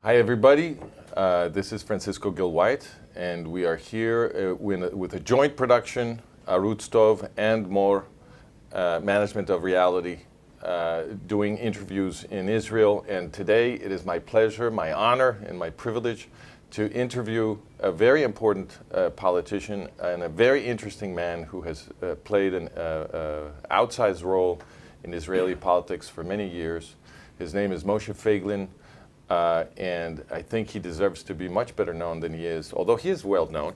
Hi, everybody. This is Francisco Gil-White, and we are here with a joint production, Arutz Tov and More, Management of Reality, doing interviews in Israel. And today it is my pleasure, my honor, and my privilege to interview a very important politician and a very interesting man who has played an outsized role in Israeli politics for many years. His name is Moshe Feiglin. And I think he deserves to be much better known than he is, although he is well known.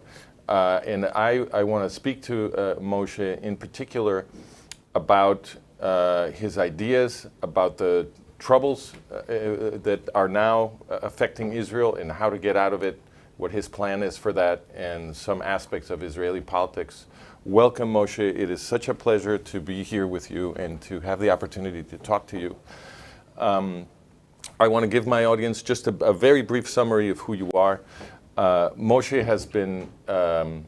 And I want to speak to Moshe in particular about his ideas, about the troubles that are now affecting Israel and how to get out of it, what his plan is for that, and some aspects of Israeli politics. Welcome, Moshe. It is such a pleasure to be here with you and to have the opportunity to talk to you. I want to give my audience just a very brief summary of who you are. Moshe has been a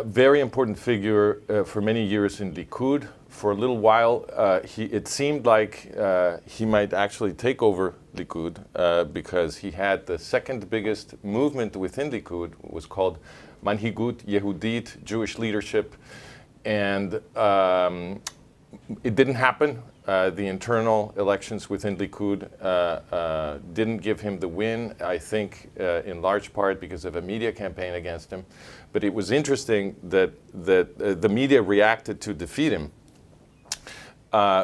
very important figure for many years in Likud. For a little while, it seemed like he might actually take over Likud because he had the second biggest movement within Likud. It was called Manhigut Yehudit, Jewish leadership. And it didn't happen. The internal elections within Likud didn't give him the win, I think, in large part because of a media campaign against him. But it was interesting that the media reacted to defeat him.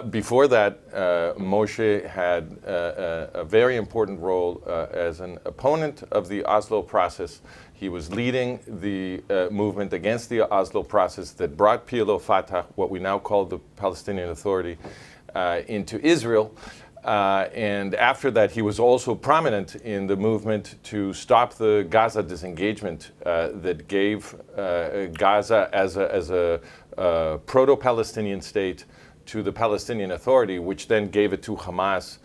Before that, Moshe had a very important role as an opponent of the Oslo process. He was leading the movement against the Oslo process that brought PLO Fatah, what we now call the Palestinian Authority, into Israel. And after that, he was also prominent in the movement to stop the Gaza disengagement that gave Gaza as a proto-Palestinian state to the Palestinian Authority, which then gave it to Hamas.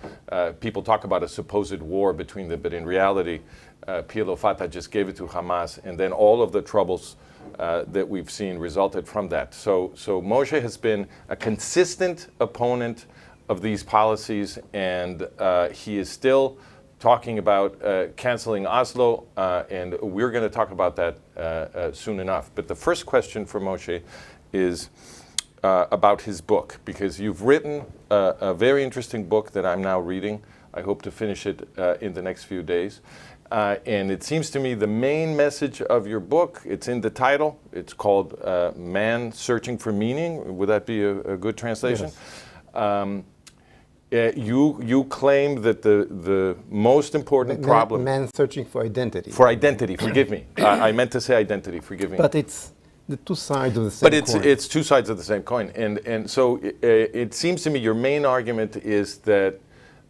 People talk about a supposed war between them, but in reality, PLO Fatah just gave it to Hamas, and then all of the troubles that we've seen resulted from that. So Moshe has been a consistent opponent of these policies, and he is still talking about canceling Oslo, and we're going to talk about that soon enough. But the first question for Moshe is about his book, because you've written a very interesting book that I'm now reading. I hope to finish it in the next few days. And it seems to me the main message of your book, it's in the title. It's called Man Searching for Meaning. Would that be a good translation? Yes. You claim that the most important problem... Man searching for identity. For identity, forgive me. I meant to say identity, forgive me. But it's the two sides of the same coin. But it's two sides of the same coin. And so it seems to me your main argument is that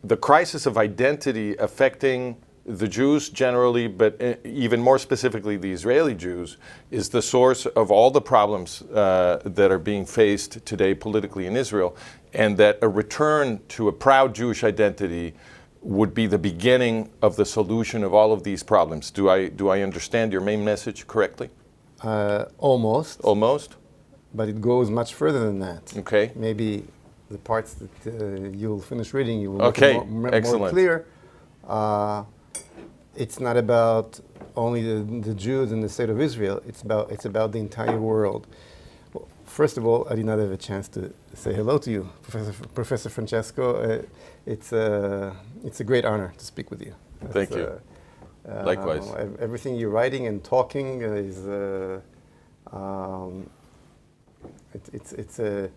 the crisis of identity affecting the Jews generally, but even more specifically the Israeli Jews, is the source of all the problems that are being faced today politically in Israel, and that a return to a proud Jewish identity would be the beginning of the solution of all of these problems. Do I understand your main message correctly? Almost. Almost? But it goes much further than that. Okay. Maybe the parts that you'll finish reading, you will make it more clear. It's not about only the Jews and the state of Israel. It's about the entire world. Well, first of all, I did not have a chance to say hello to you, Professor Francesco. It's a great honor to speak with you. Thank you. Likewise. Everything you're writing and talking is it's a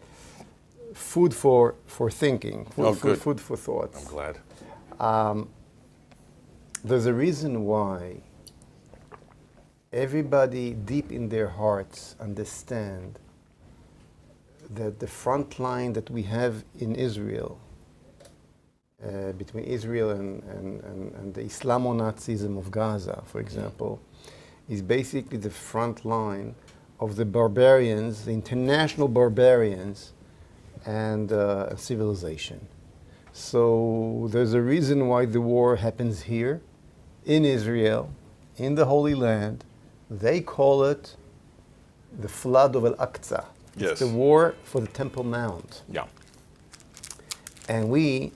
food for thinking. Food for thoughts. I'm glad. There's a reason why everybody deep in their hearts understand that the front line that we have in Israel, between Israel and the Islamo-Nazism of Gaza, for example, is basically the front line of the barbarians, the international barbarians, and civilization. So there's a reason why the war happens here, in Israel, in the Holy Land. They call it the flood of Al-Aqsa. Yes. It's the war for the Temple Mount. Yeah. And we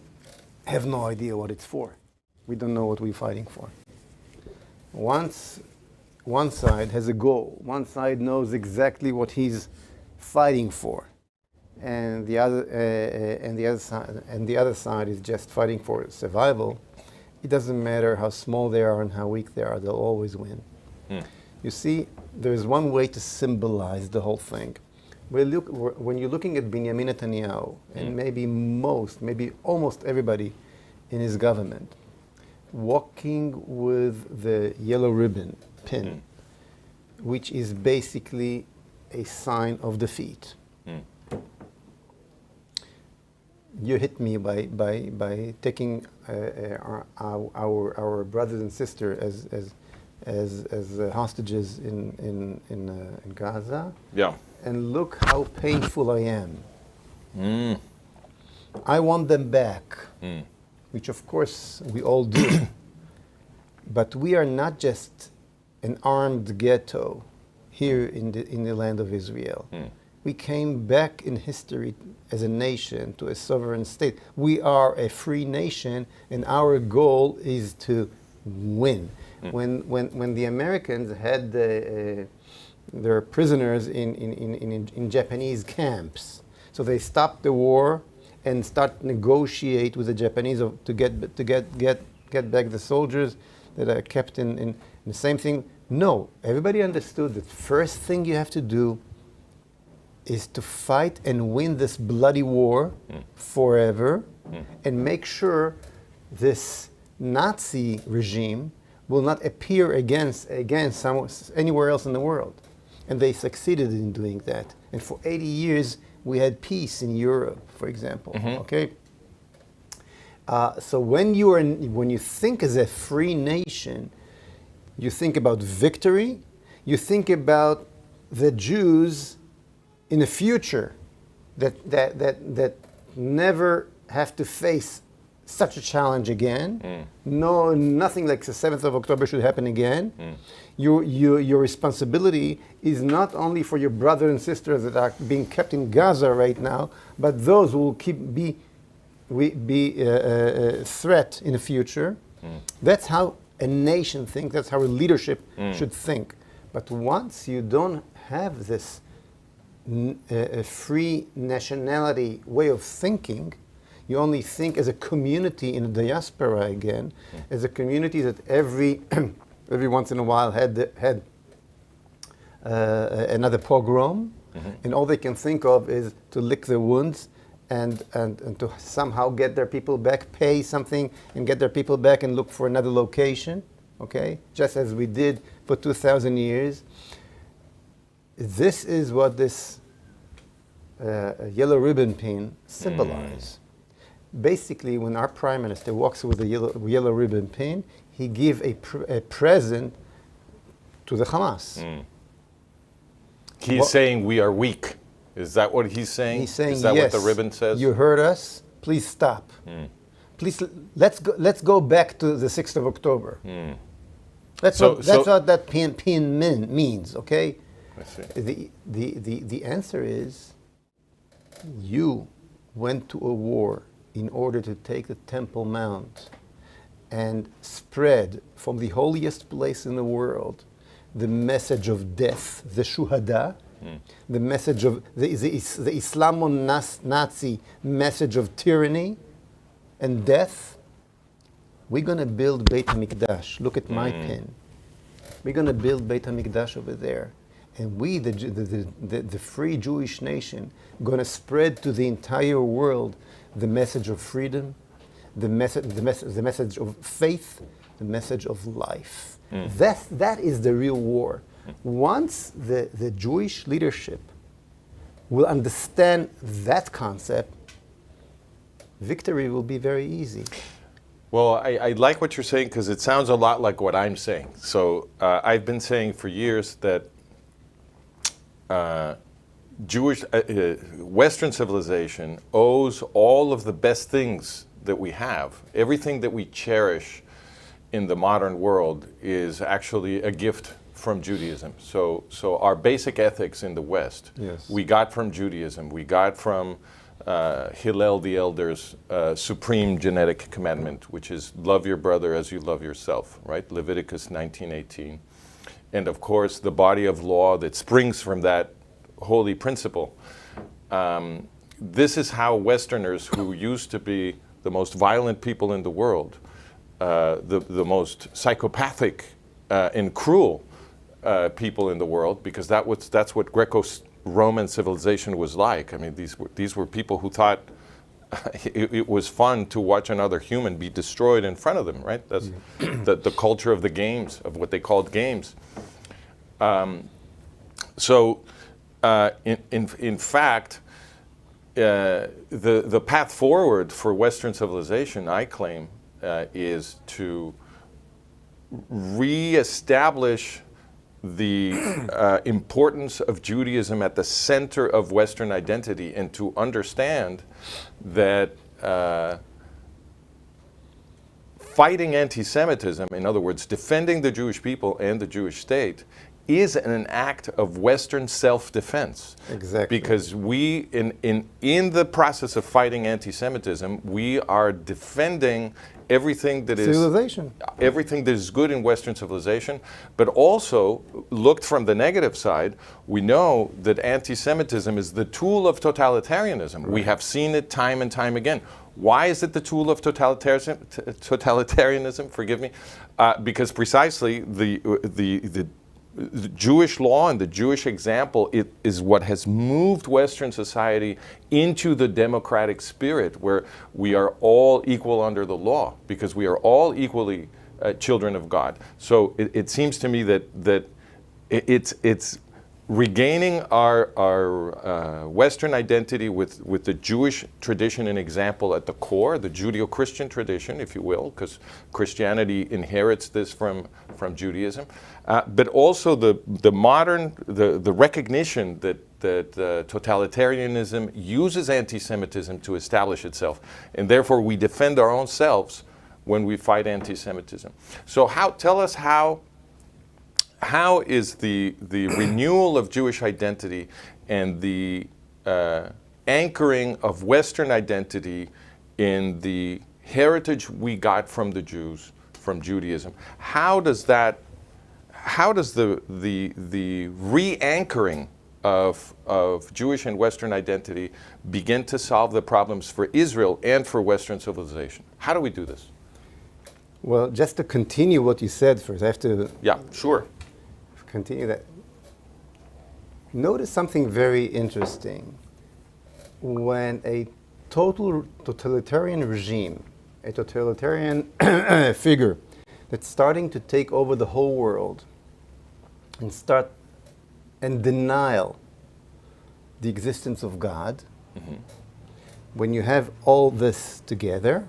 have no idea what it's for. we don't know what we're fighting for. Once one side has a goal, one side knows exactly what he's fighting for, and the other side is just fighting for survival, it doesn't matter how small they are and how weak they are, they'll always win. You see, there's one way to symbolize the whole thing. When you're looking at Benjamin Netanyahu, and maybe almost everybody in his government, walking with the yellow ribbon pin, which is basically a sign of defeat. You hit me by taking our brothers and sisters as hostages in Gaza. Yeah. And look how painful I am. I want them back, which of course we all do. But we are not just an armed ghetto here in the land of Israel. We came back in history as a nation to a sovereign state. We are a free nation, and our goal is to win. When the Americans had their prisoners in Japanese camps, so they stopped the war and start negotiate with the Japanese to get back the soldiers that are kept in the same thing. No, everybody understood that first thing you have to do is to fight and win this bloody war forever, and make sure this Nazi regime will not appear again anywhere else in the world. And they succeeded in doing that. And for 80 years, we had peace in Europe, for example. Okay. So when you think as a free nation, you think about victory. You think about the Jews in the future that never have to face such a challenge again. No, nothing like the 7th of October should happen again. Your responsibility is not only for your brothers and sisters that are being kept in Gaza right now, but those who will be a threat in the future. That's how a nation thinks. That's how a leadership should think. But once you don't have this a free nationality way of thinking, you only think as a community in the diaspora again, as a community that every once in a while had another pogrom, and all they can think of is to lick their wounds and to somehow get their people back, pay something and get their people back and look for another location, okay? Just as we did for 2,000 years. This is what this yellow ribbon pin symbolizes. Basically, when our prime minister walks with a yellow ribbon pin, he gives a present to the Hamas. He's saying we are weak. Is that what he's saying? He's saying, is that yes, what the ribbon says? You heard us. Please stop. Please, let's go back to the 6th of October. That's what that pin means. Okay. I see. The answer is, you went to a war in order to take the Temple Mount and spread from the holiest place in the world the message of death, the shuhada, the message of the Islamo-Nazi message of tyranny and death. We're going to build Beit HaMikdash. Look at my pin. We're going to build Beit HaMikdash over there. And we, the free Jewish nation, going to spread to the entire world the message of freedom, the message of faith, the message of life. That is the real war. Once the Jewish leadership will understand that concept, victory will be very easy. Well, I like what you're saying because it sounds a lot like what I'm saying. So I've been saying for years that Western civilization owes all of the best things that we have, everything that we cherish in the modern world is actually a gift from Judaism. So our basic ethics in the West, yes, we got from Judaism. We got from Hillel the Elder's supreme genetic commandment, which is love your brother as you love yourself, right? Leviticus 19:18. And of course, the body of law that springs from that holy principle. This is how Westerners, who used to be the most violent people in the world, the most psychopathic and cruel people in the world, because that's what Greco-Roman civilization was like. I mean, these were people who thought it was fun to watch another human be destroyed in front of them, right? That's the culture of the games, of what they called games. In fact, the path forward for Western civilization, I claim, is to reestablish the importance of Judaism at the center of Western identity, and to understand that fighting anti-Semitism, in other words, defending the Jewish people and the Jewish state, is an act of Western self-defense. Exactly. Because we, in the process of fighting anti-Semitism, we are defending everything that is civilization, everything that is good in Western civilization. But also, looked from the negative side, we know that anti-Semitism is the tool of totalitarianism. Right. We have seen it time and time again. Why is it the tool of totalitarianism? Forgive me, because precisely the Jewish law and the Jewish example is what has moved Western society into the democratic spirit, where we are all equal under the law, because we are all equally children of God. So it seems to me that it's regaining our Western identity with the Jewish tradition and example at the core, the Judeo-Christian tradition, if you will, because Christianity inherits this from Judaism, but also the modern, the recognition that totalitarianism uses anti-Semitism to establish itself, and therefore we defend our own selves when we fight anti-Semitism. So tell us how is the renewal of Jewish identity and the anchoring of Western identity in the heritage we got from the Jews, from Judaism, how does the re-anchoring of Jewish and Western identity begin to solve the problems for Israel and for Western civilization? How do we do this? Well, just to continue what you said first, I have to... Yeah, sure. Continue that. Notice something very interesting. When a totalitarian regime, a totalitarian figure that's starting to take over the whole world and denial the existence of God, when you have all this together,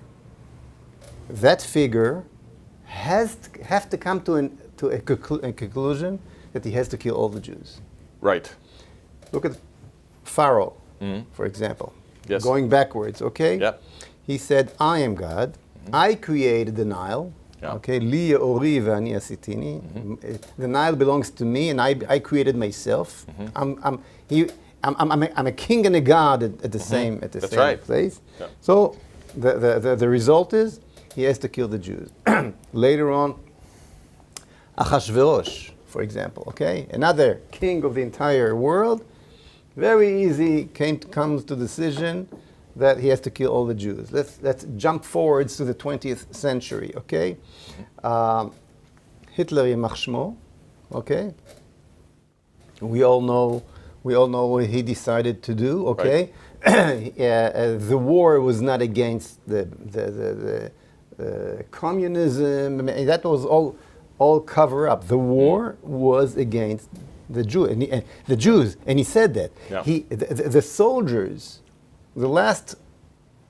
that figure has to come to a conclusion that he has to kill all the Jews. Right. Look at Pharaoh, for example. Yes. Going backwards, okay? Yep. He said, I am God. I created the Nile. Yeah. Okay, Li ori v'ani asitini. The Nile belongs to me, and I created myself. I'm a king and a god at the same place. Yeah. So the result is he has to kill the Jews. Later on, Achashverosh, for example, okay, another king of the entire world, very easy comes to decision that he has to kill all the Jews. Let's jump forwards to the 20th century, okay? Hitler Yimach Shmo, okay? We all know what he decided to do, okay? Right. The war was not against the communism. That was all cover up. The war was against the Jews, and he said that. Yeah. The soldiers, the last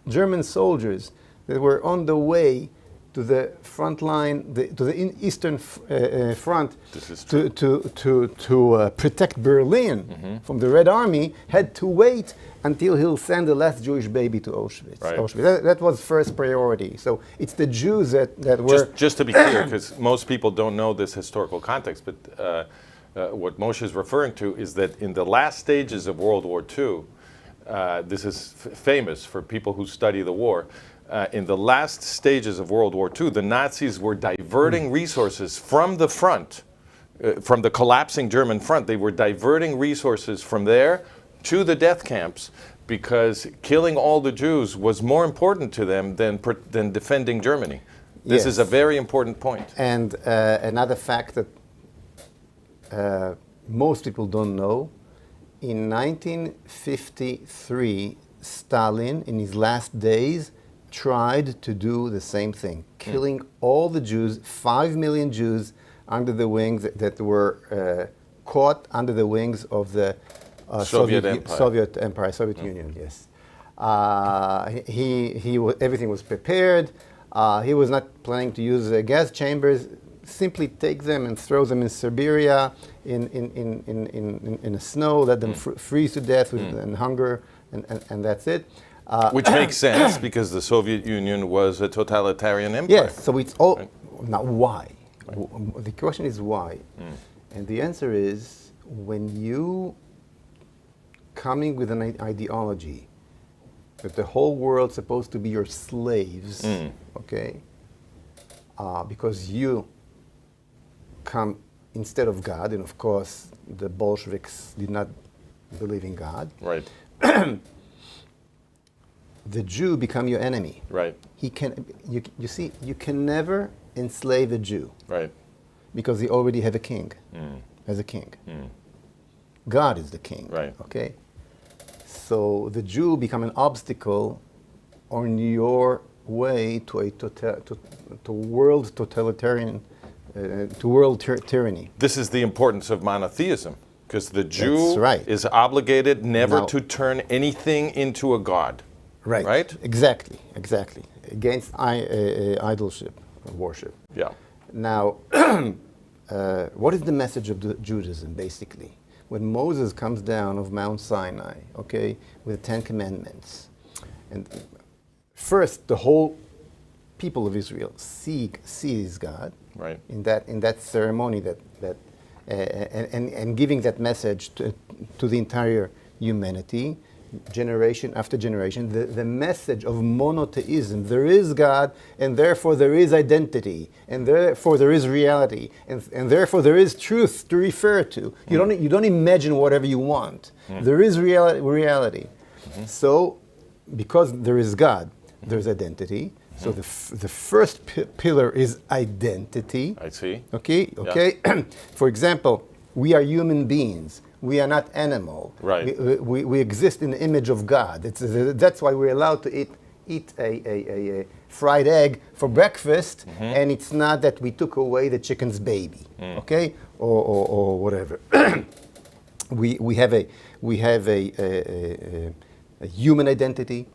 German soldiers that were on the way to the front line, to the eastern front, to protect Berlin from the Red Army, had to wait until he'll send the last Jewish baby to Auschwitz. Right. That was first priority. So it's the Jews that were... Just to be clear, because most people don't know this historical context, but what Moshe is referring to is that in the last stages of World War II, This is famous for people who study the war. In the last stages of World War II, the Nazis were diverting resources from the front, from the collapsing German front. They were diverting resources from there to the death camps because killing all the Jews was more important to them than defending Germany. This is a very important point. And another fact that most people don't know, in 1953, Stalin, in his last days, tried to do the same thing, killing all the Jews, 5 million Jews, under the wings that were caught under the wings of the Soviet Union. Yes, everything was prepared. He was not planning to use gas chambers. Simply take them and throw them in Siberia in the snow. Let them freeze to death and hunger, and that's it. Which makes sense because the Soviet Union was a totalitarian empire. Yes, so it's all. Right. Now, why? Right. The question is why. And the answer is when you coming with an ideology that the whole world's supposed to be your slaves, okay? Because you come instead of God, and of course the Bolsheviks did not believe in God. Right. The Jew become your enemy. Right. You see, you can never enslave a Jew. Right. Because they already have a king, as a king. God is the king. Right. Okay. So the Jew become an obstacle on your way to a world totalitarian, to world tyranny. This is the importance of monotheism, because the Jew is obligated never to turn anything into a god. Right. Right. Exactly. Against idolship, worship. Yeah. Now, what is the message of Judaism, basically? When Moses comes down of Mount Sinai, okay, with the Ten Commandments, and first the whole people of Israel sees God, right, in that ceremony and giving that message to the entire humanity, generation after generation, the message of monotheism. There is God, and therefore there is identity, and therefore there is reality, and therefore there is truth to refer to. You don't imagine whatever you want. There is reality. So, because there is God, there's identity. So the first pillar is identity. I see. Okay. Yeah. For example, we are human beings. We are not animal. Right. We exist in the image of God. That's why we're allowed to eat a fried egg for breakfast, and it's not that we took away the chicken's baby, okay, or whatever. we have a human identity.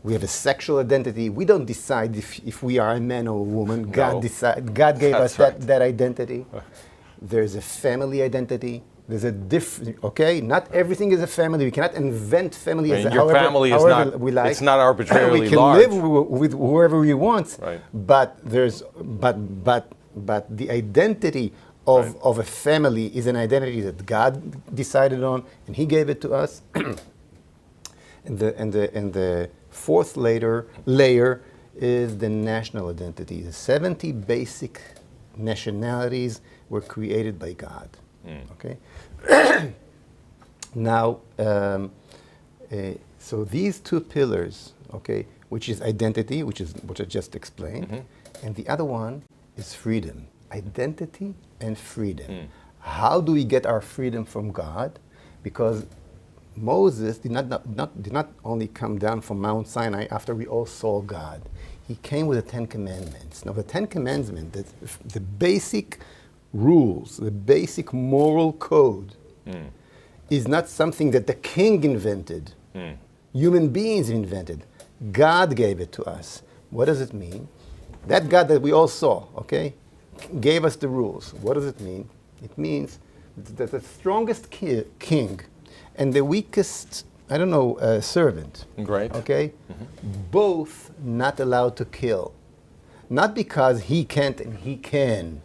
We have a sexual identity. We don't decide if we are a man or a woman. God gave us that identity. There's a family identity. There's a different, okay? Not everything is a family. We cannot invent family as your family is not, we like. It's not arbitrarily we can large. live with whoever we want. Right. But the identity of a family is an identity that God decided on, and He gave it to us. and the fourth layer is the national identity. The 70 basic nationalities were created by God. Okay. Now, so these two pillars, okay, which is identity, which I just explained, and the other one is freedom. Identity and freedom. How do we get our freedom from God? Because Moses did not only come down from Mount Sinai after we all saw God. He came with the Ten Commandments. Now, the Ten Commandments, the basic rules, the basic moral code, is not something that the king invented. Human beings invented. God gave it to us. What does it mean? That God that we all saw, okay, gave us the rules. What does it mean? It means that the strongest king and the weakest, servant, right, okay, both not allowed to kill. Not because he can't and he can,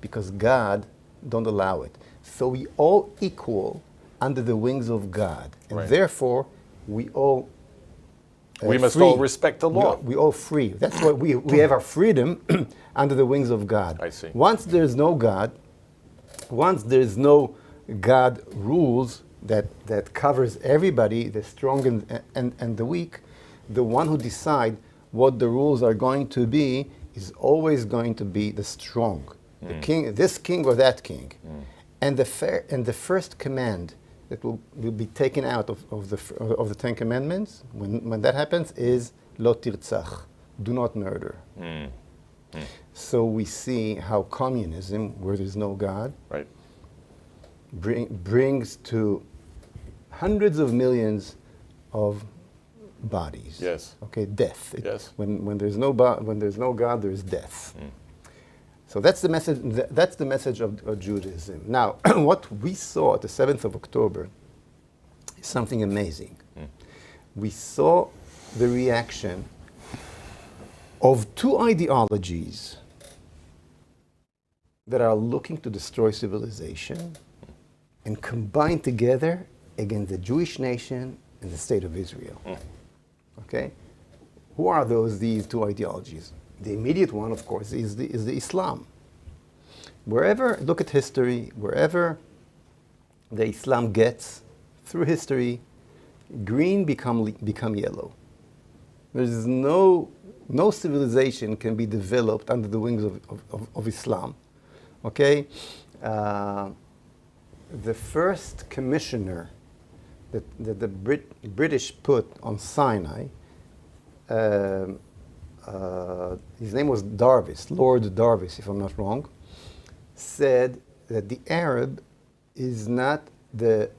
because God don't allow it. So we all equal under the wings of God. And therefore, we all we must free. all respect the law. We all free. That's why we have our freedom under the wings of God. I see. Once there's no God rules that covers everybody, the strong and the weak, the one who decides what the rules are going to be is always going to be the strong. The king, this king or that king. And the first command that will be taken out of the Ten Commandments, when that happens, is lo tirtzach, do not murder. So we see how communism, where there's no God, Right. brings to hundreds of millions of bodies. Yes. Okay, death. Yes. When there's no God, there's death. So that's the message. That's the message of Judaism. Now, what we saw at the 7th of October is something amazing. We saw the reaction of two ideologies that are looking to destroy civilization and combine together against the Jewish nation and the state of Israel. Okay? Who are these two ideologies? The immediate one, of course, is the Islam. Wherever, look at history, wherever the Islam gets, through history, green become yellow. There's no civilization can be developed under the wings of Islam. Okay? The first commissioner that the British put on Sinai, his name was Darvis, Lord Darvis, if I'm not wrong, said that the Arab is not the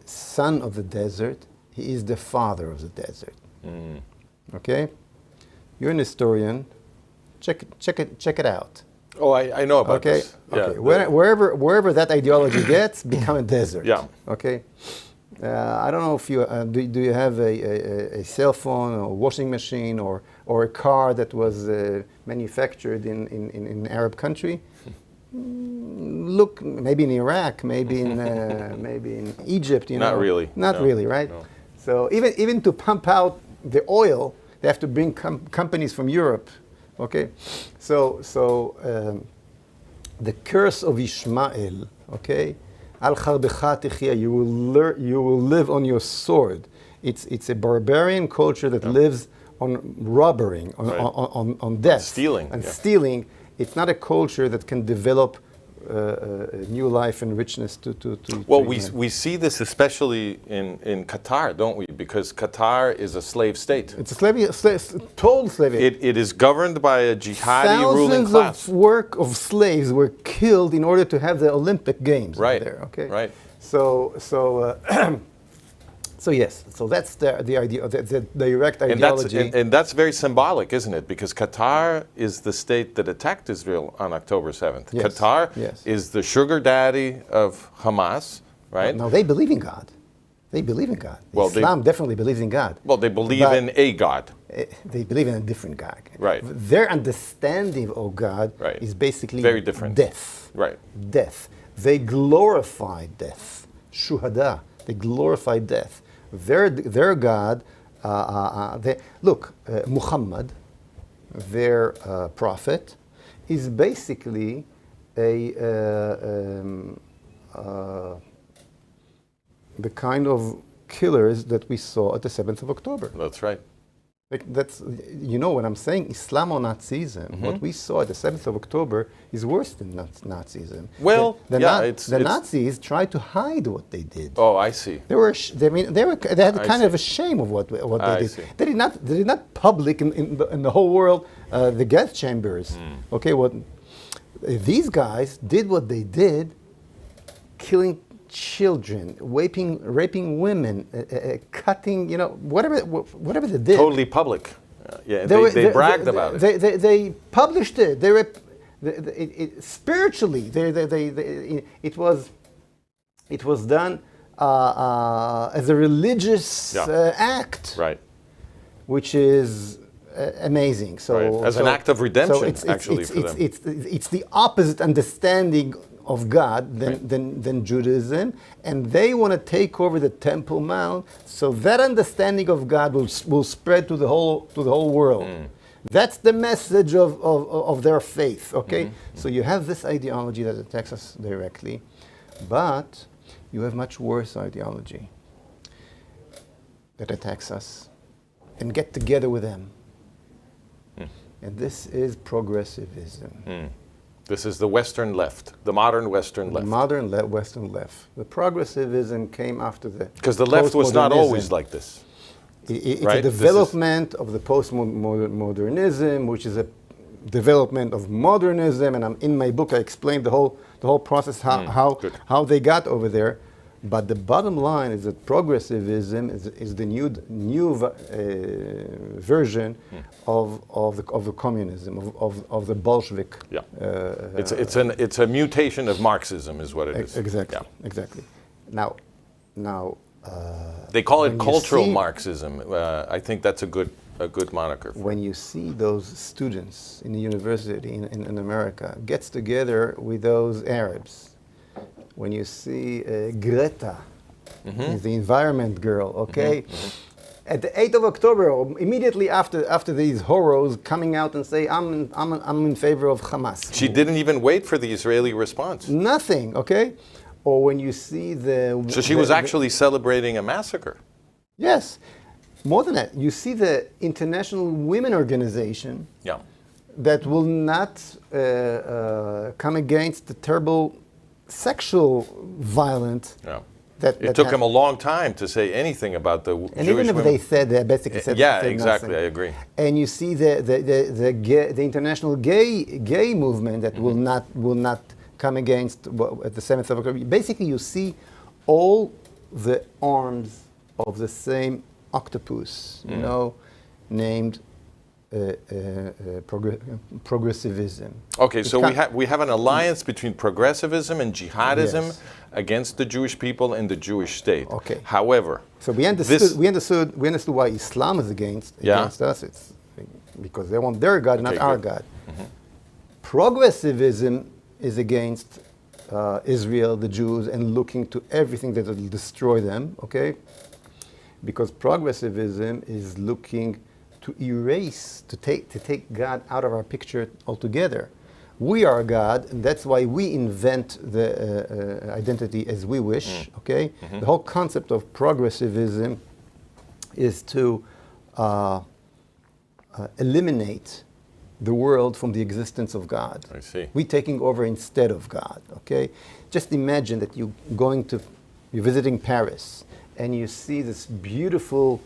son of the desert, he is the father of the desert. Okay? You're an historian. Check it out. Oh, I know about Okay. this. Yeah, Okay. Wherever that ideology gets, become a desert. Yeah. Okay. I don't know if you do you have a cell phone or washing machine or a car that was manufactured in an Arab country. Look, maybe in Iraq, maybe in Egypt. Not really. Not No. really, right? No. So even to pump out the oil, they have to bring companies from Europe. Okay, so the curse of Ishmael. Okay, al charbecha techia, you will live on your sword. It's a barbarian culture that lives on robbering, on death, Stealing, and yeah. stealing. It's not a culture that can develop new life and richness to Well, humanity. we see this especially in Qatar, don't we? Because Qatar is a slave state. It's a total slavery. It is governed by a jihadi ruling Thousands class. of slaves were killed in order to have the Olympic Games Right. there. Okay. Right. So yes. So that's the idea. The direct And ideology. that's very symbolic, isn't it? Because Qatar is the state that attacked Israel on October 7th. Yes, Qatar yes. is the sugar daddy of Hamas, right? Now they believe in God. They believe in God. Well, Islam definitely believes in God. Well, they believe But- in a God. They believe in a different God. Right. Their understanding of God Right. is basically Very different. Death. Right. Death. They glorify death. Shuhada. They glorify death. Their God. Muhammad, their prophet, is basically the kind of killers that we saw at the 7th of October. That's right. That's, when I'm saying Islammo-Nazism, what we saw at the 7th of October is worse than Nazism. Well, the it's Nazis tried to hide what they did. Oh, I see. They had I kind see. of a shame of what they I did. see. They did not public in the whole world the gas chambers. Okay, these guys did what they did, killing children, raping women, cutting, whatever they did. Totally public. They bragged about it. They published it. Spiritually, it was done as a religious act, Right. which is amazing. So Right. As an act of redemption, so actually, for them. It's the opposite understanding of God than Judaism, and they want to take over the Temple Mount, so that understanding of God will spread to the whole world. That's the message of their faith, okay? So you have this ideology that attacks us directly, but you have much worse ideology that attacks us and get together with them. And this is progressivism. This is the Western left, the modern Western left. The modern Western left. The progressivism came after the Because the left was not always like this. It's right? a development of the postmodernism, which is a development of modernism, and in my book I explained the whole process, how they got over there. But the bottom line is that progressivism is the new version of the communism, of the Bolshevik. Yeah, it's a mutation of Marxism, is what it is. Exactly, yeah. exactly. Now. They call it cultural Marxism. I think that's a good moniker. When you see those students in the university in America gets together with those Arabs, when you see Greta, the environment girl, okay, at the 8th of October, or immediately after these horrors coming out and say, I'm in favor of Hamas. She didn't even wait for the Israeli response. Nothing, okay? Or when you see the... So she was actually celebrating a massacre. Yes. More than that, you see the International Women Organization that will not come against the terrible sexual violence. Yeah. It took them a long time to say anything about the and Jewish even if women. they said, they basically said exactly, nothing. I agree. And you see the international gay movement that will not come against at the 7th of October. Basically, you see all the arms of the same octopus, you know, named progressivism. Okay, so we have an alliance between progressivism and jihadism against the Jewish people and the Jewish state. Okay. However, so we understood why Islam is against us. It's because they want their God, not our God. Progressivism is against Israel, the Jews, and looking to everything that will destroy them. Okay, because progressivism is looking to erase, to take God out of our picture altogether. We are God, and that's why we invent the identity as we wish, okay? The whole concept of progressivism is to eliminate the world from the existence of God. I see. We're taking over instead of God, okay? Just imagine that you're visiting Paris, and you see this beautiful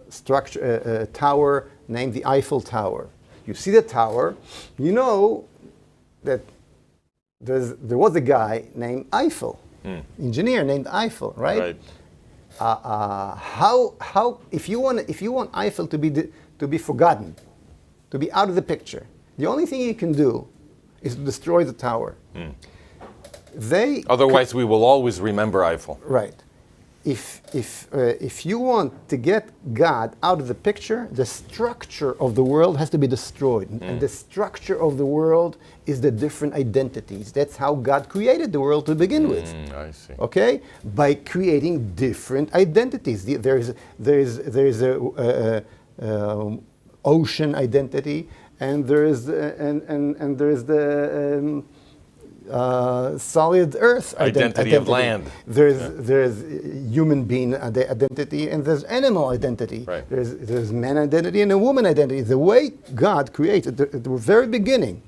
structure, tower named the Eiffel Tower. You see the tower, you know that there was a guy named Eiffel, engineer named Eiffel, right? How if you want Eiffel to be forgotten, to be out of the picture, the only thing you can do is to destroy the tower. Otherwise, we will always remember Eiffel. Right. If you want to get God out of the picture, the structure of the world has to be destroyed. And the structure of the world is the different identities. That's how God created the world to begin with. I see. Okay? By creating different identities. There's a ocean identity, and there's the solid earth identity of land. There's human being identity, and there's animal identity. Right. There's man identity and a woman identity. The way God created at the very beginning,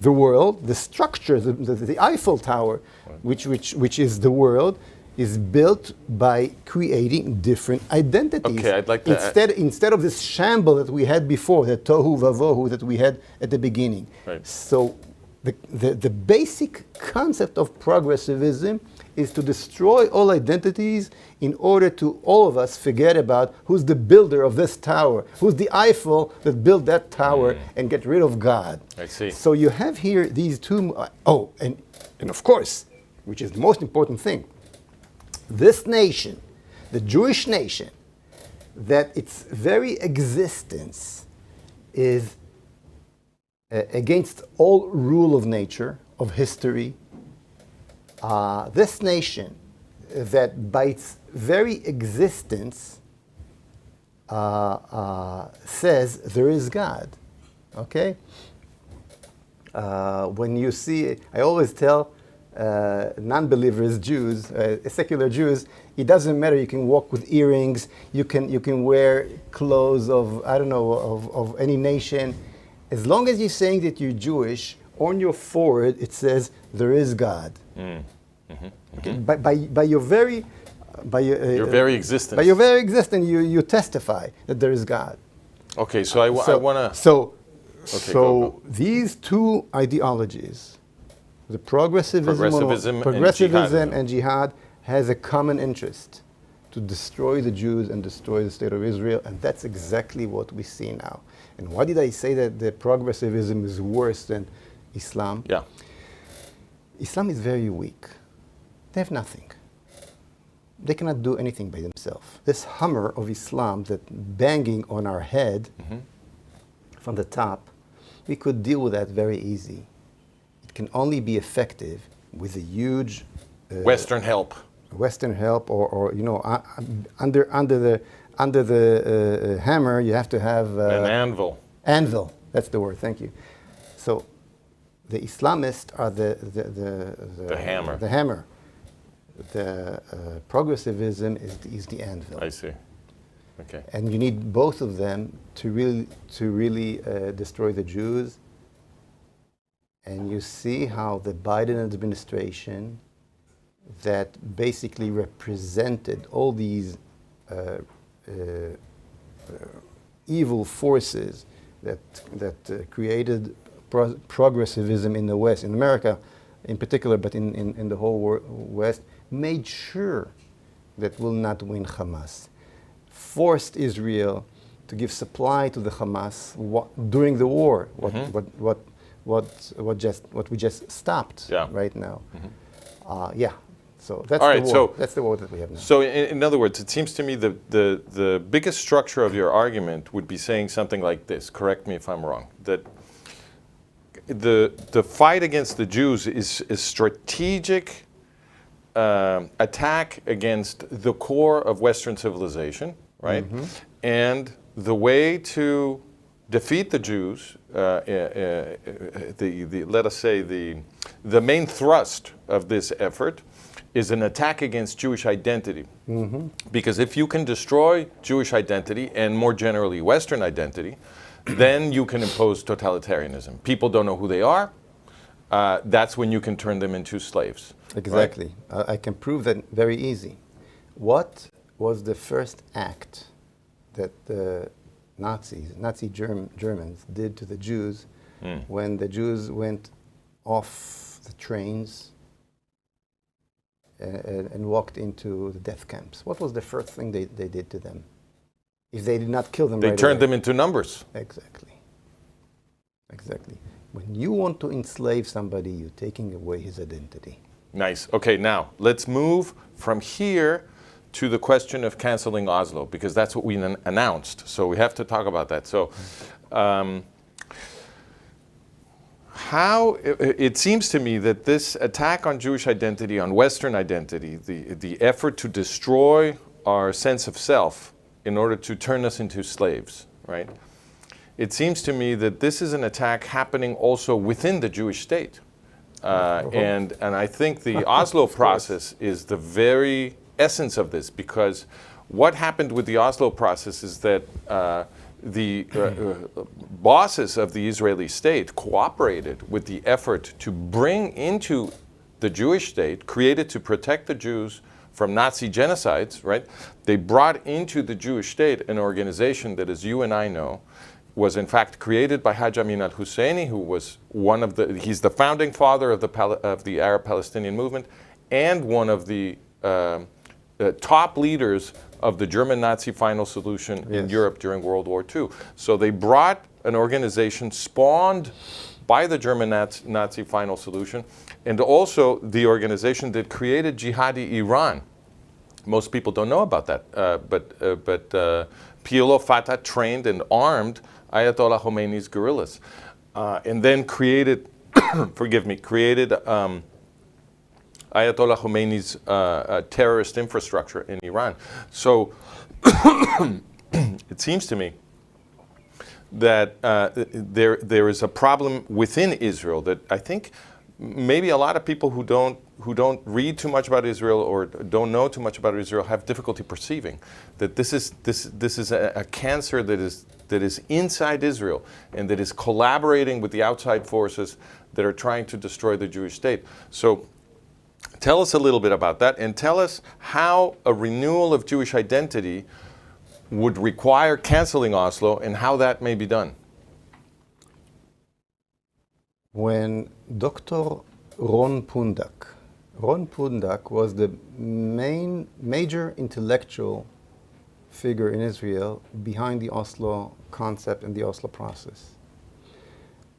the world, the structure, the Eiffel Tower, which is the world, is built by creating different identities. Okay, I'd like to instead of this shamble that we had before, the tohu vavohu that we had at the beginning. Right. So the basic concept of progressivism is to destroy all identities in order to all of us forget about who's the builder of this tower, who's the Eiffel that built that tower, and get rid of God. I see. So you have here these two, and of course, which is the most important thing, this nation, the Jewish nation, that its very existence is against all rule of nature, of history, This nation that by its very existence says there is God, okay? When you see, I always tell non-believers, Jews, secular Jews, it doesn't matter. You can walk with earrings. You can wear clothes of, I don't know, of any nation. As long as you're saying that you're Jewish, on your forehead it says there is God. Okay? By your very your very existence. By your very existence, you testify that there is God. Okay, so I want to. So go. These two ideologies, the progressivism and jihad, has a common interest to destroy the Jews and destroy the state of Israel, and that's exactly what we see now. And why did I say that the progressivism is worse than Islam? Yeah. Islam is very weak. They have nothing. They cannot do anything by themselves. This hammer of Islam that banging on our head from the top, we could deal with that very easy. It can only be effective with a huge Western help. Western help, or you know, under the hammer, you have to have an anvil. Anvil. That's the word. Thank you. So, the Islamists are the hammer. The hammer. The progressivism is the anvil. I see. Okay. And you need both of them to really destroy the Jews. And you see how the Biden administration, that basically represented all these evil forces that created progressivism in the West, in America in particular, but in the whole West, made sure that will not win Hamas. Forced Israel to give supply to the Hamas during the war, what we just stopped right now. So that's the war. So that's the war that we have now. So in other words, it seems to me the biggest structure of your argument would be saying something like this. Correct me if I'm wrong. That the fight against the Jews is a strategic attack against the core of Western civilization, right? And the way to defeat the Jews, let us say the main thrust of this effort is an attack against Jewish identity. Because if you can destroy Jewish identity, and more generally Western identity, then you can impose totalitarianism. People don't know who they are. That's when you can turn them into slaves. Exactly. Right? I can prove that very easy. What was the first act that the Nazi Germans did to the Jews when the Jews went off the trains and walked into the death camps? What was the first thing they did to them? If they did not kill them they turned them into numbers. Exactly. When you want to enslave somebody, you're taking away his identity. Nice. Okay, now let's move from here to the question of canceling Oslo, because that's what we announced. So we have to talk about that. So how it seems to me that this attack on Jewish identity, on Western identity, the effort to destroy our sense of self in order to turn us into slaves, right? It seems to me that this is an attack happening also within the Jewish state. And I think the Oslo process is the very essence of this, because what happened with the Oslo process is that the bosses of the Israeli state cooperated with the effort to bring into the Jewish state, created to protect the Jews from Nazi genocides, right? They brought into the Jewish state an organization that, as you and I know, was in fact created by Haj Amin al-Husseini, who was he's the founding father of the Arab Palestinian movement, and one of the top leaders of the German Nazi final solution in Europe during World War II. So they brought an organization spawned by the German Nazi final solution, and also the organization that created Jihadi Iran. Most people don't know about that, but PLO Fatah trained and armed Ayatollah Khomeini's guerrillas, and then created, created Ayatollah Khomeini's terrorist infrastructure in Iran. So it seems to me that there is a problem within Israel that I think maybe a lot of people who don't read too much about Israel or don't know too much about Israel have difficulty perceiving that this is a cancer that is inside Israel and that is collaborating with the outside forces that are trying to destroy the Jewish state. So tell us a little bit about that, and tell us how a renewal of Jewish identity would require canceling Oslo and how that may be done. When Dr. Ron Pundak was the major intellectual figure in Israel behind the Oslo concept and the Oslo process.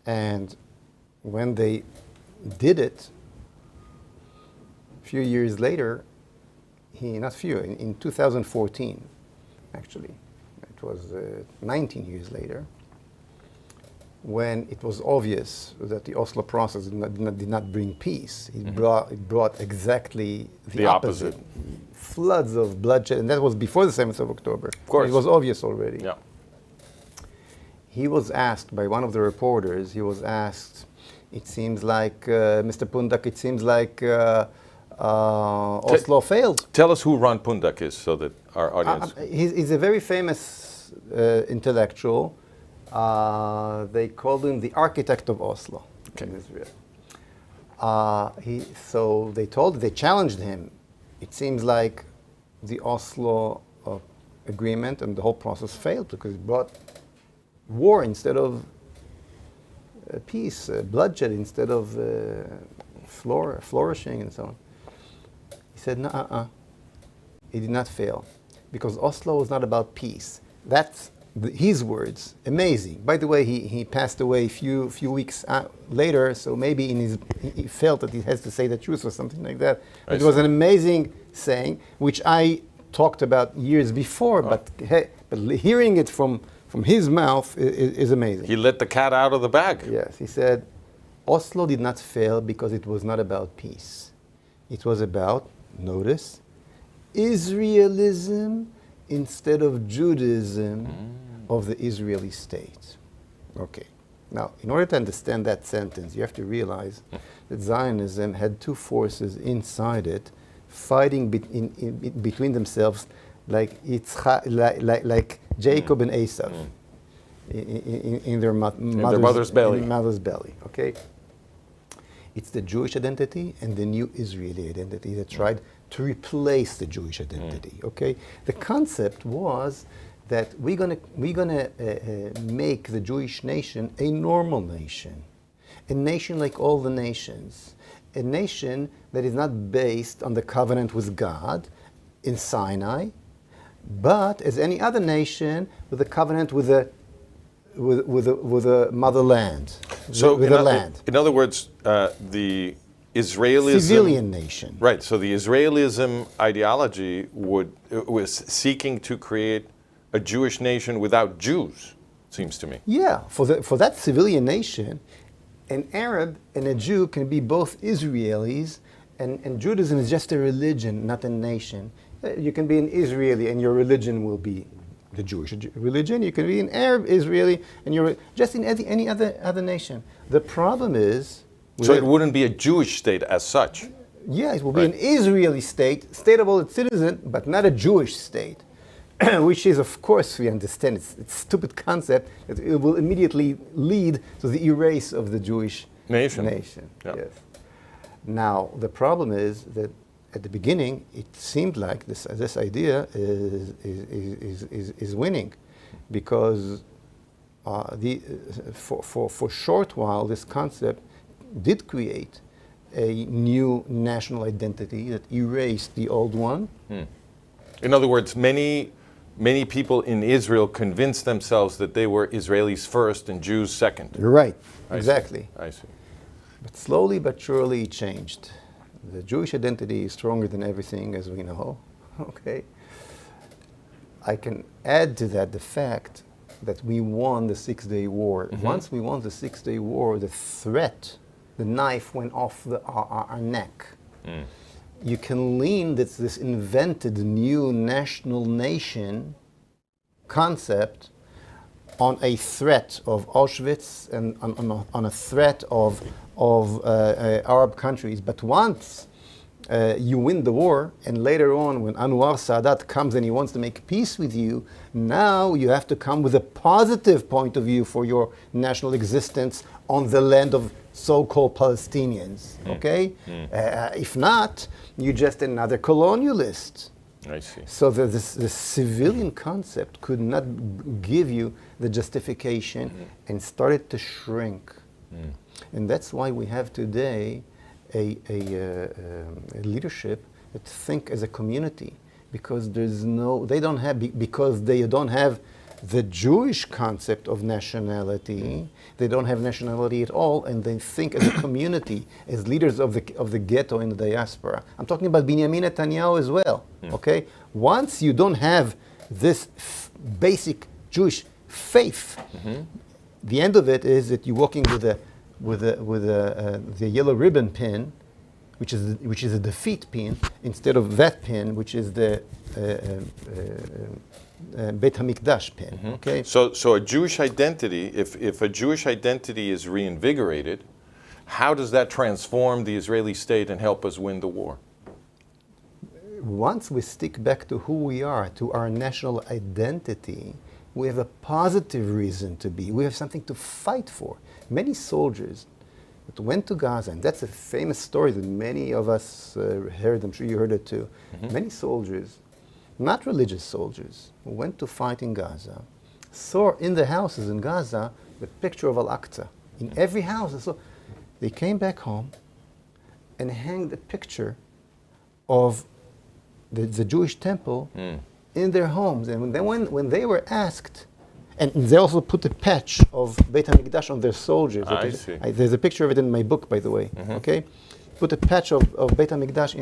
And when they did it, a few years later, in 2014, actually, it was 19 years later, when it was obvious that the Oslo process did not bring peace. It brought exactly the opposite. Floods of bloodshed, and that was before the 7th of October. Of course. It was obvious already. Yeah. He was asked by one of the reporters, it seems like, Mr. Pundak, it seems like Oslo failed. Tell us who Ron Pundak is so that our audience... He's a very famous intellectual. They called him the architect of Oslo in Israel. So they challenged him. It seems like the Oslo agreement and the whole process failed because it brought war instead of peace, bloodshed instead of flourishing and so on. He said, no, it did not fail because Oslo was not about peace. That's his words. Amazing. By the way, he passed away a few weeks later, so maybe he felt that he has to say the truth or something like that. It was an amazing saying, which I talked about years before, but hearing it from his mouth is amazing. He let the cat out of the bag. Yes, he said, Oslo did not fail because it was not about peace. It was about, notice, Israelism instead of Judaism of the Israeli state. Okay. Now, in order to understand that sentence, you have to realize that Zionism had two forces inside it, fighting between themselves, like Jacob and Esau in their mother's belly. Okay. It's the Jewish identity and the new Israeli identity that tried to replace the Jewish identity. Okay, the concept was that we're gonna make the Jewish nation a normal nation, a nation like all the nations, a nation that is not based on the covenant with God in Sinai, but as any other nation with a covenant with a motherland, land. In other words, the Israelism... Civilian nation. Right, so the Israelism ideology was seeking to create a Jewish nation without Jews, seems to me. Yeah, for that civilian nation, an Arab and a Jew can be both Israelis, and Judaism is just a religion, not a nation. You can be an Israeli and your religion will be the Jewish religion. You can be an Arab Israeli and you're just in any other nation. The problem is... So it wouldn't be a Jewish state as such? Yeah, it will be an Israeli state of all its citizens, but not a Jewish state. Which is, of course, we understand, it's a stupid concept, that it will immediately lead to the erase of the Jewish nation. Yeah. Yes. Now, the problem is that at the beginning, it seemed like this idea is winning, because for a short while, this concept did create a new national identity that erased the old one. In other words, many people in Israel convinced themselves that they were Israelis first and Jews second. You're right, exactly. I see. But slowly but surely it changed. The Jewish identity is stronger than everything, as we know. Okay. I can add to that the fact that we won the Six-Day War. Once we won the Six-Day War, the threat, the knife went off our neck. you can lean this invented new national nation concept on a threat of Auschwitz and on a threat of Arab countries. But once you win the war, and later on when Anwar Sadat comes and he wants to make peace with you, now you have to come with a positive point of view for your national existence on the land of so-called Palestinians, okay? If not, you're just another colonialist. I see. So the civilian concept could not give you the justification and started to shrink. And that's why we have today a leadership that think as a community, because they don't have the Jewish concept of nationality. They don't have nationality at all, and they think as a community, as leaders of the ghetto in the diaspora. I'm talking about Benjamin Netanyahu as well. Okay, once you don't have this basic Jewish faith, the end of it is that you're walking with the yellow ribbon pin, which is a defeat pin, instead of that pin, which is the Beit HaMikdash pin. Okay. So a Jewish identity, if a Jewish identity is reinvigorated, how does that transform the Israeli state and help us win the war? Once we stick back to who we are, to our national identity, we have a positive reason to be. We have something to fight for. Many soldiers that went to Gaza, and that's a famous story that many of us heard, I'm sure you heard it too. Many soldiers, not religious soldiers, who went to fight in Gaza, saw in the houses in Gaza the picture of Al-Aqsa. In every house. So they came back home and hanged a picture of the Jewish temple in their homes. And when they were asked, and they also put a patch of Beit HaMikdash on their soldiers. I see. There's a picture of it in my book, by the way. Okay, put a patch of Beit HaMikdash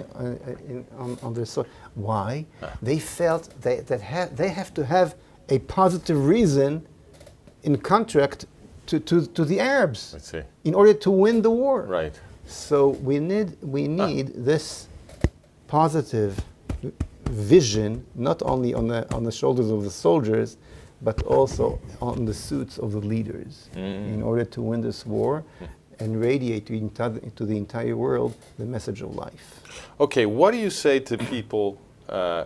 on their soldiers. Why? They felt they have to have a positive reason in contract to the Arabs. I see. In order to win the war. Right. So we need this positive vision, not only on the shoulders of the soldiers, but also on the suits of the leaders, in order to win this war and radiate to the entire world the message of life. Okay, what do you say to people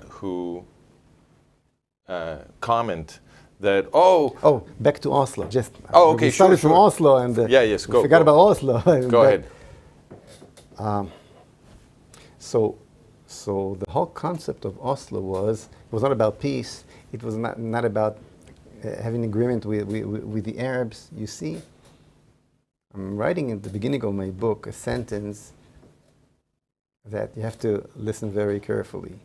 who comment that, back to Oslo. Okay, we started sure. from Oslo, and yes, we forgot about Oslo. Go ahead. So the whole concept of Oslo was not about peace. It was not about having agreement with the Arabs. You see, I'm writing at the beginning of my book a sentence that you have to listen very carefully.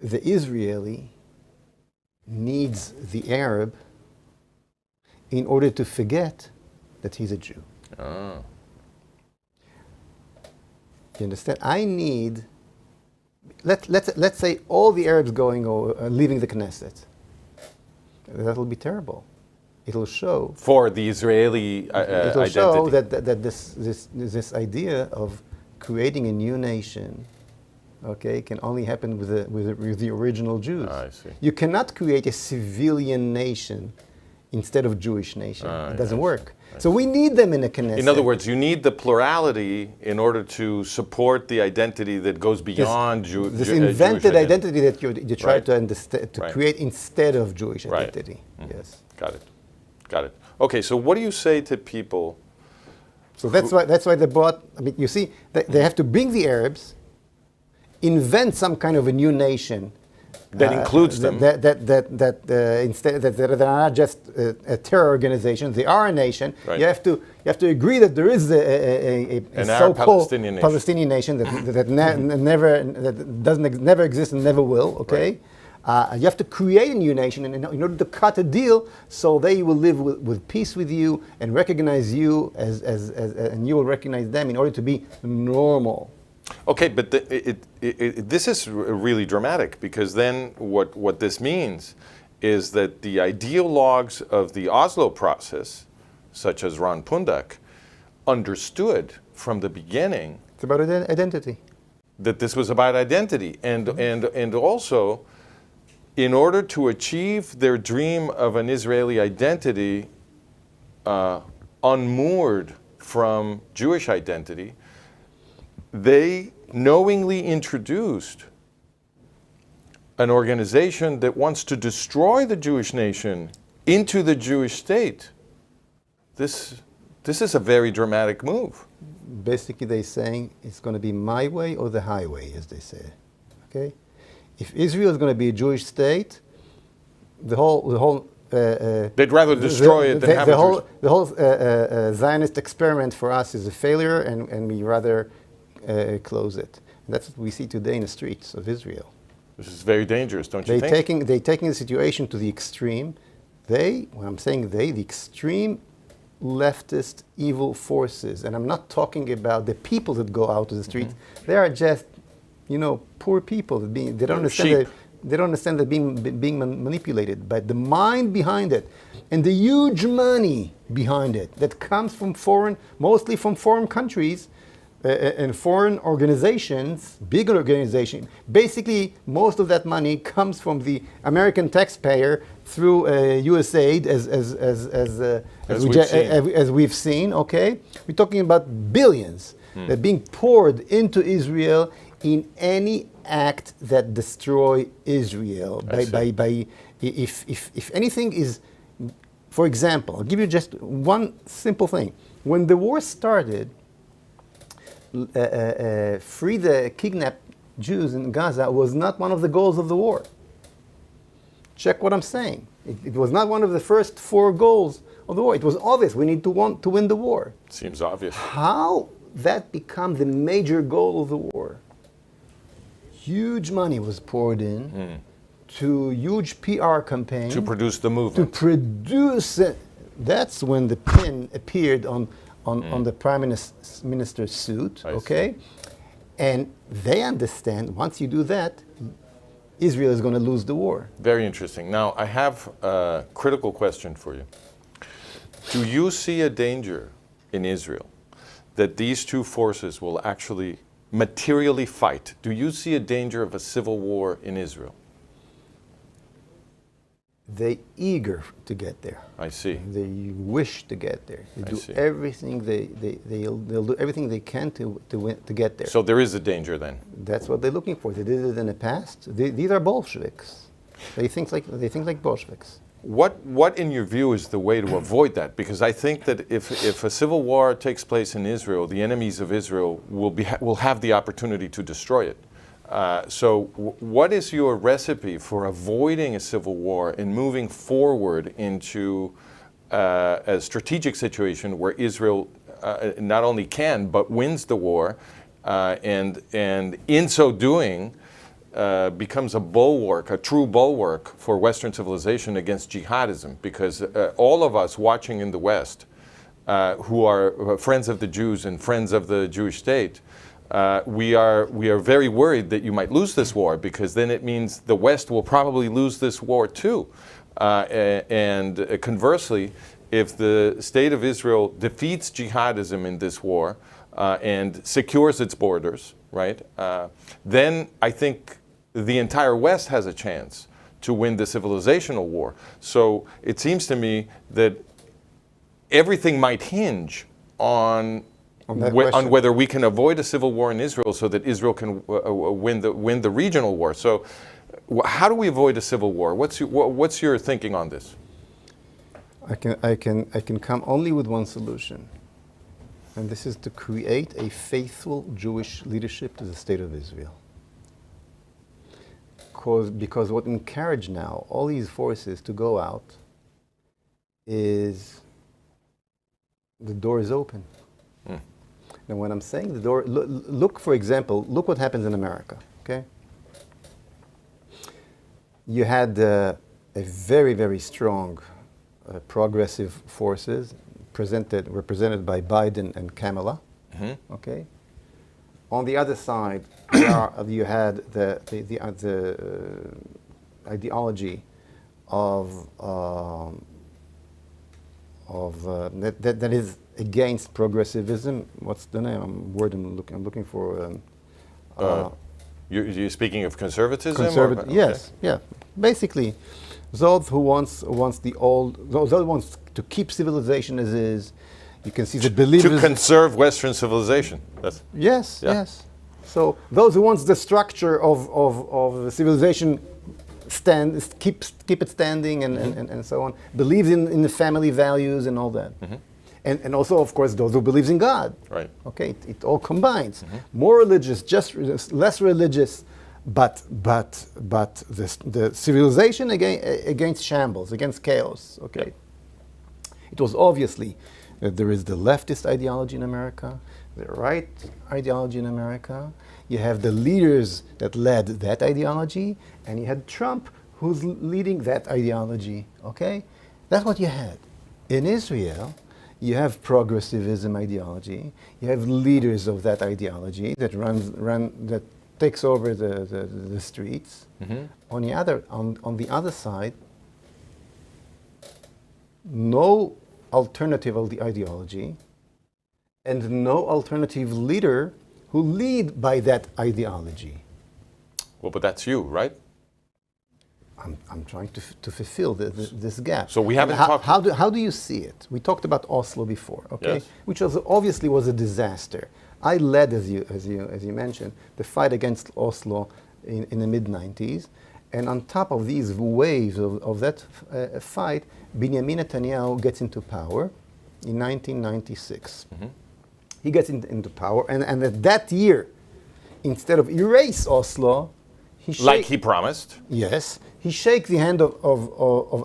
The Israeli needs the Arab in order to forget that he's a Jew. Oh. You understand? I need, let's say all the Arabs leaving the Knesset. That'll be terrible. It'll show For the Israeli it'll identity. show that this idea of creating a new nation, okay, can only happen with the original Jews. I see. You cannot create a civilian nation instead of Jewish nation. It doesn't work. So we need them in a Knesset. In other words, you need the plurality in order to support the identity that goes beyond this Jewish invented identity that you try Right. to understand, to Right. create instead of Jewish Right. identity. Yes. Got it. Okay, so what do you say to people? So that's why they brought. I mean, you see, they have to bring the Arabs, invent some kind of a new nation That includes them. Instead that they're not just a terror organization, they are a nation. Right. You have to agree that there is a An so-called Arab-Palestinian nation. Palestinian nation that never exists and never will. Okay, you have to create a new nation in order to cut a deal, so they will live with peace with you and recognize you and you will recognize them in order to be normal. Okay, but this is really dramatic, because then what this means is that the ideologues of the Oslo process, such as Ron Pundak, understood from the beginning It's about identity. That this was about identity. And also, in order to achieve their dream of an Israeli identity unmoored from Jewish identity, they knowingly introduced an organization that wants to destroy the Jewish nation into the Jewish state. This is a very dramatic move. Basically, they're saying it's going to be my way or the highway, as they say. Okay, if Israel is going to be a Jewish state, the whole they'd rather destroy it than have a Jewish. The whole Zionist experiment for us is a failure, and we rather close it. And that's what we see today in the streets of Israel. This is very dangerous, don't you think? They're taking the situation to the extreme. When I'm saying the extreme leftist evil forces, and I'm not talking about the people that go out to the streets. They are just, poor people that they don't understand. They don't understand they're being manipulated. But the mind behind it, and the huge money behind it that comes from mostly from foreign countries and foreign organizations, big organizations. Basically, most of that money comes from the American taxpayer through USAID, as we've seen. Okay, we're talking about billions that are being poured into Israel in any act that destroy Israel. If anything is, for example, I'll give you just one simple thing. When the war started, free the kidnapped Jews in Gaza was not one of the goals of the war. Check what I'm saying. It was not one of the first 4 goals of the war. It was obvious we need to win the war. Seems obvious. How that became the major goal of the war? Huge money was poured in to huge PR campaign to produce the movement. To produce it. That's when the pin appeared on the prime minister's suit, okay? And they understand once you do that, Israel is going to lose the war. Very interesting. Now, I have a critical question for you. Do you see a danger in Israel that these two forces will actually materially fight? Do you see a danger of a civil war in Israel? They're eager to get there. I see. They wish to get there. They do everything they'll do everything they can to get there. So there is a danger then. That's what they're looking for. They did it in the past. These are Bolsheviks. They think like Bolsheviks. What in your view is the way to avoid that? Because I think that if a civil war takes place in Israel, the enemies of Israel will have the opportunity to destroy it. So what is your recipe for avoiding a civil war and moving forward into a strategic situation where Israel not only can but wins the war, and in so doing becomes a bulwark, a true bulwark for Western civilization against jihadism? Because all of us watching in the West, who are friends of the Jews and friends of the Jewish state, we are very worried that you might lose this war, because then it means the West will probably lose this war too. And conversely, if the state of Israel defeats jihadism in this war and secures its borders, right, then I think the entire West has a chance to win the civilizational war. So it seems to me that everything might hinge on whether we can avoid a civil war in Israel so that Israel can win the regional war. So how do we avoid a civil war? What's your thinking on this? I can come only with one solution, and this is to create a faithful Jewish leadership to the state of Israel. Because what encouraged now all these forces to go out is the door is open. Now, when I'm saying the door, look, for example, look what happens in America, okay? You had a very, very strong progressive forces represented by Biden and Kamala, okay? On the other side, you had the ideology of that is against progressivism. What's the name? Word I'm looking for. You're speaking of conservatism? Okay. Yes, yeah. Basically, those who wants the old, those who wants to keep civilization as is. You can see the believers to conserve Western civilization. That's yes. So those who wants the structure of civilization keep it standing and so on, believes in the family values and all that. And also, of course, those who believes in God. Right. Okay, it all combines. More religious, just less religious, but the civilization against shambles, against chaos. Okay. Yep. It was obviously that there is the leftist ideology in America, the right ideology in America. You have the leaders that led that ideology, and you had Trump who's leading that ideology. Okay, that's what you had. In Israel, you have progressivism ideology. You have leaders of that ideology that that takes over the streets. On the other side, no alternative ideology, and no alternative leader who lead by that ideology. Well, but that's you, right? I'm trying to fulfill this gap. So we haven't talked. How do you see it? We talked about Oslo before, okay? Yes. Which was obviously a disaster. I led, as you mentioned, the fight against Oslo in the mid-90s, and on top of these waves of that fight, Benjamin Netanyahu gets into power in 1996. He gets into power, and that year, instead of erase Oslo, like he promised. Yes, he shakes the hand of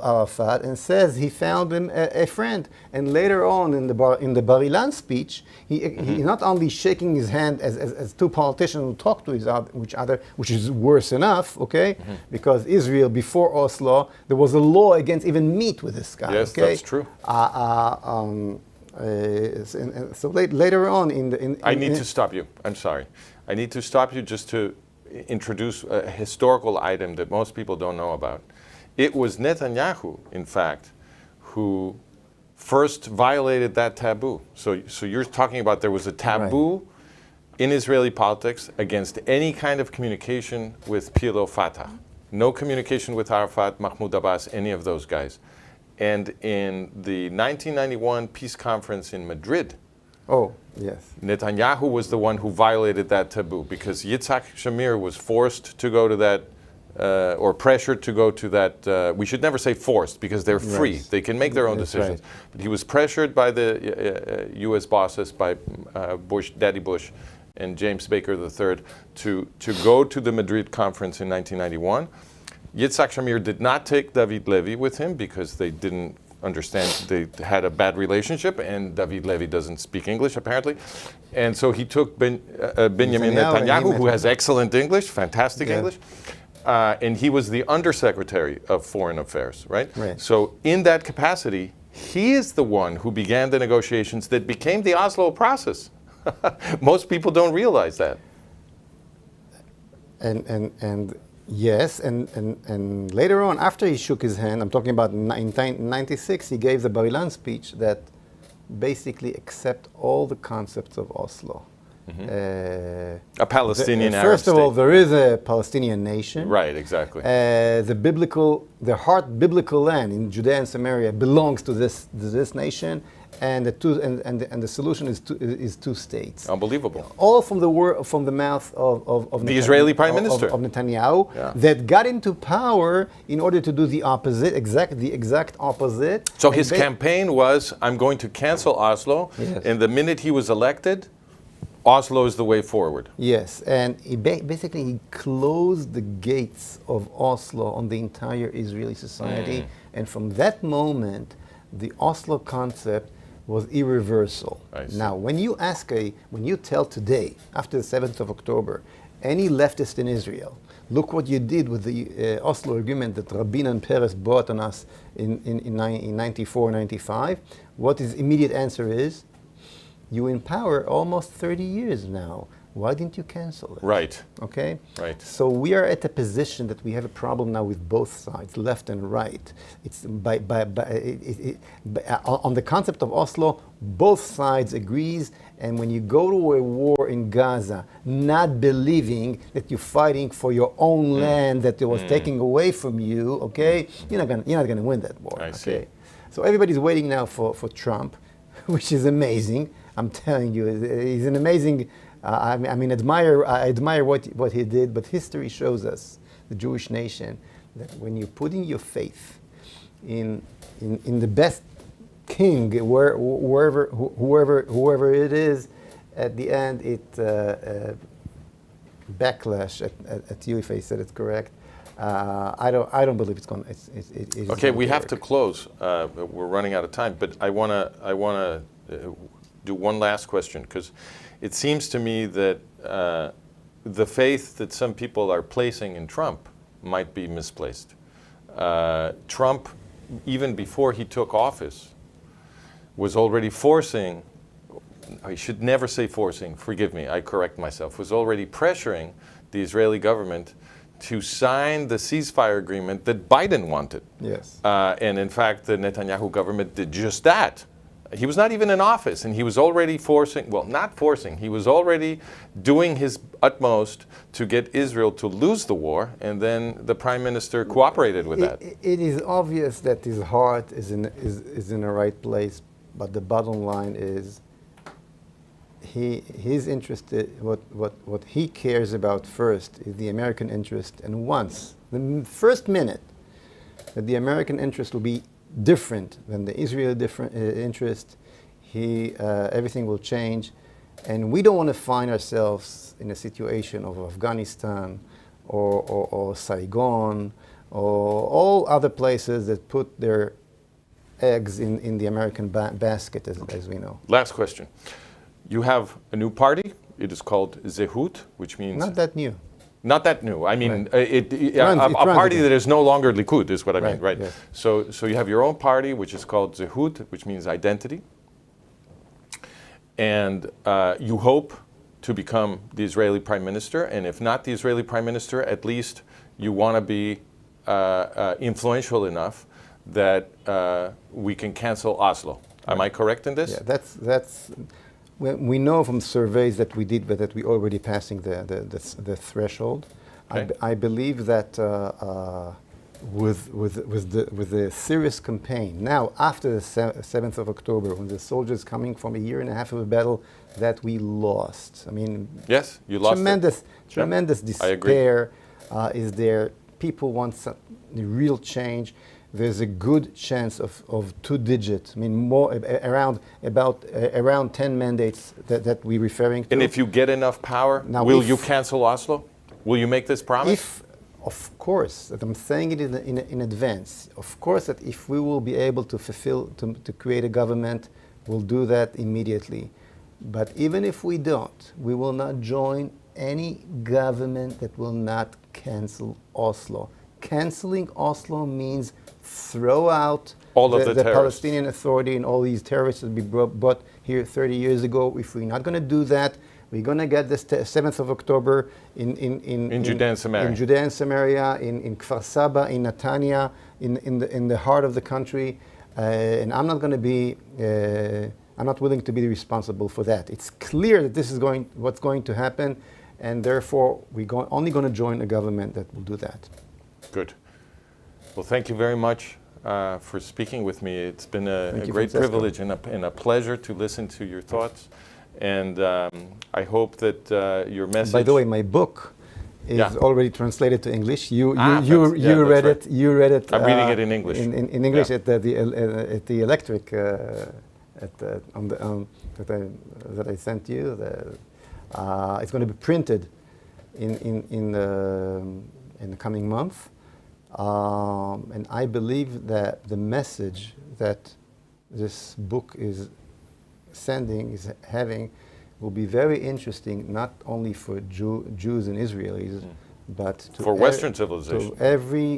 Arafat and says he found him a friend. And later on in the Bar Ilan speech, he not only shaking his hand as two politicians who talk to each other, which is worse enough, okay? Because Israel, before Oslo, there was a law against even meet with this guy. Yes, okay? that's true. So later on I need to stop you. I'm sorry. I need to stop you just to introduce a historical item that most people don't know about. It was Netanyahu, in fact, who first violated that taboo. So you're talking about there was a taboo in Israeli politics against any kind of communication with PLO Fatah. No communication with Arafat, Mahmoud Abbas, any of those guys. And in the 1991 peace conference in Madrid, Netanyahu was the one who violated that taboo because Yitzhak Shamir was forced to go to that, or pressured to go to that. We should never say forced because they're free. They can make their own decisions. But he was pressured by the U.S. bosses, by Daddy Bush and James Baker III, to go to the Madrid conference in 1991. Yitzhak Shamir did not take David Levy with him because they didn't understand, they had a bad relationship, and David Levy doesn't speak English apparently. And so he took Benjamin Netanyahu, who has excellent English, fantastic English, and he was the undersecretary of Foreign Affairs, right? So in that capacity, he is the one who began the negotiations that became the Oslo process. Most people don't realize that. Yes, and later on, after he shook his hand, I'm talking about in 1996, he gave the Bar Ilan speech that basically accept all the concepts of Oslo. A Palestinian Arab First of all, there is a Palestinian nation. Right, exactly. The biblical land in Judea and Samaria belongs to this nation, and the solution is two states. Unbelievable. All from the mouth of the Israeli Prime Minister of Netanyahu, that got into power in order to do the opposite, the exact opposite. So his campaign was, I'm going to cancel Oslo, and the minute he was elected, Oslo is the way forward. Yes, and he basically closed the gates of Oslo on the entire Israeli society, and from that moment, the Oslo concept was irreversible. Now, when you tell today, after the 7th of October, any leftist in Israel, look what you did with the Oslo agreement that Rabin and Peres brought on us in 94, 95, what his immediate answer is, you in power almost 30 years now. Why didn't you cancel it? Right. Okay? Right. So we are at a position that we have a problem now with both sides, left and right. It's on the concept of Oslo, both sides agrees, and when you go to a war in Gaza, not believing that you're fighting for your own land that it was taken away from you, okay, you're not gonna win that war. I see. Okay? So everybody's waiting now for Trump, which is amazing. I'm telling you, he's an amazing. I admire what he did, but history shows us, the Jewish nation, that when you're putting your faith in the best king, whoever it is, at the end it backlash at you if I said it correct. I don't believe it's going. Okay, we have to close. We're running out of time, but I wanna do one last question, because it seems to me that the faith that some people are placing in Trump might be misplaced. Trump, even before he took office, was already forcing, I should never say forcing, forgive me, I correct myself, was already pressuring the Israeli government to sign the ceasefire agreement that Biden wanted. Yes. And in fact, the Netanyahu government did just that. He was not even in office, and he was already forcing, well, not forcing, he was already doing his utmost to get Israel to lose the war, and then the prime minister cooperated with that. It is obvious that his heart is in the right place, but the bottom line is he's interested, what he cares about first is the American interest, and once, the first minute that the American interest will be different than the Israeli interest, everything will change, and we don't want to find ourselves in a situation of Afghanistan or Saigon or all other places that put their eggs in the American basket, as we know. Last question. You have a new party. It is called Zehut, which means... Not that new. Not that new. I mean, Right. a party that is no longer Likud is what I mean, right? Yes. So you have your own party, which is called Zehut, which means identity. And you hope to become the Israeli prime minister. And if not the Israeli prime minister, at least you want to be influential enough that we can cancel Oslo. Am I correct in this? Yeah, that's. We know from surveys that we did, but that we're already passing the threshold. Okay. I believe that with the serious campaign now after the 7th of October, when the soldiers coming from a year and a half of a battle that we lost. I mean, yes, you lost. Tremendous despair is there. People want the real change. There's a good chance of 2 digits. I mean, more around 10 mandates that we're referring to. And if you get enough power, will you cancel Oslo? Will you make this promise? Of course, that I'm saying it in advance. Of course, that if we will be able to to create a government, we'll do that immediately. But even if we don't, we will not join any government that will not cancel Oslo. Canceling Oslo means throw out all of the terrorists. Palestinian Authority and all these terrorists that we brought here 30 years ago. If we're not going to do that, we're going to get the 7th of October in Judea and Samaria. In Judea and Samaria, in Kfar Saba, in Netanya, in the heart of the country, and I'm not going to be. I'm not willing to be responsible for that. It's clear that this is what's going to happen, and therefore we're only going to join a government that will do that. Good. Well, thank you very much for speaking with me. It's been a great Francesco. privilege and a pleasure to listen to your thoughts. And I hope that your message... By the way, my book is already translated to English. You read right. it. You read it. I'm reading it in English. In English at the electric that I sent you. It's going to be printed in the coming month. And I believe that the message that this book is having, will be very interesting, not only for Jews and Israelis, but to for Western civilization. To every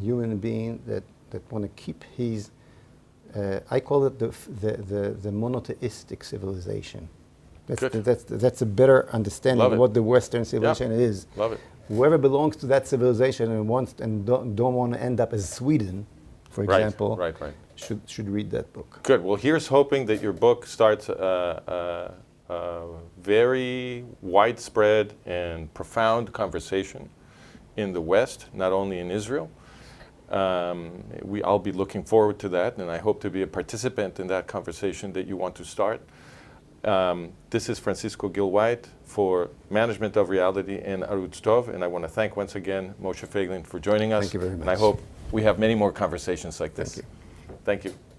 human being that want to keep his, I call it the monotheistic civilization. Good. That's a better understanding Love of it. what the Western civilization is. Love it. Whoever belongs to that civilization and wants and don't want to end up as Sweden, for Right, example, right. should read that book. Good. Well, here's hoping that your book starts a very widespread and profound conversation in the West, not only in Israel. I'll be looking forward to that, and I hope to be a participant in that conversation that you want to start. This is Francisco Gil-White for Management of Reality and Arutz Tov, and I want to thank once again Moshe Feiglin for joining us. Thank you very much. And I hope we have many more conversations like this. Thank you. Thank you.